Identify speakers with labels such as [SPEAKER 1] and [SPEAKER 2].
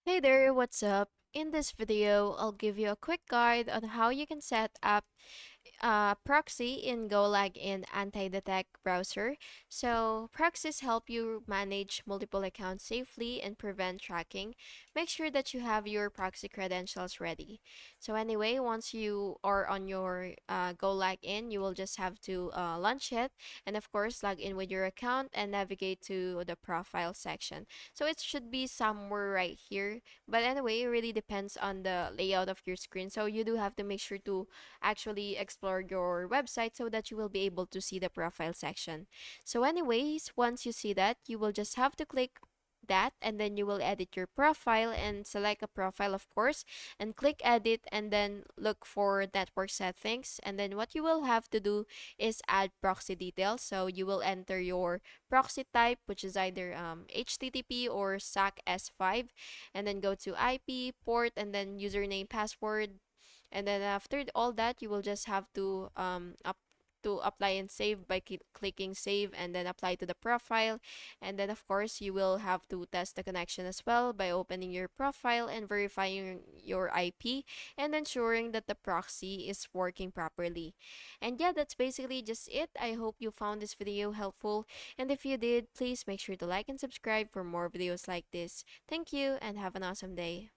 [SPEAKER 1] Hey there, what's up? In this video, I'll give you a quick guide on how you can set up Proxy in GoLogin Antidetect browser. So, proxies help you manage multiple accounts safely and prevent tracking. Make sure that you have your proxy credentials ready. So, anyway, once you are on your GoLogin, you will just have to launch it and, of course, log in with your account and navigate to the profile section. So, it should be somewhere right here. But anyway, it really depends on the layout of your screen. So, you do have to make sure to actually explore your website so that you will be able to see the profile section. So anyways, once you see that, you will just have to click that and then you will edit your profile and select a profile, of course, and click edit and then look for network settings. And then what you will have to do is add proxy details. So you will enter your proxy type, which is either HTTP or SAC S5, and then go to IP, port, and then username, password. And then after all that, you will just have to apply and save by clicking save and then apply to the profile. And then of course you will have to test the connection as well by opening your profile and verifying your IP and ensuring that the proxy is working properly. And yeah, that's basically just it. I hope you found this video helpful, and if you did, please make sure to like and subscribe for more videos like this. Thank you and have an awesome day.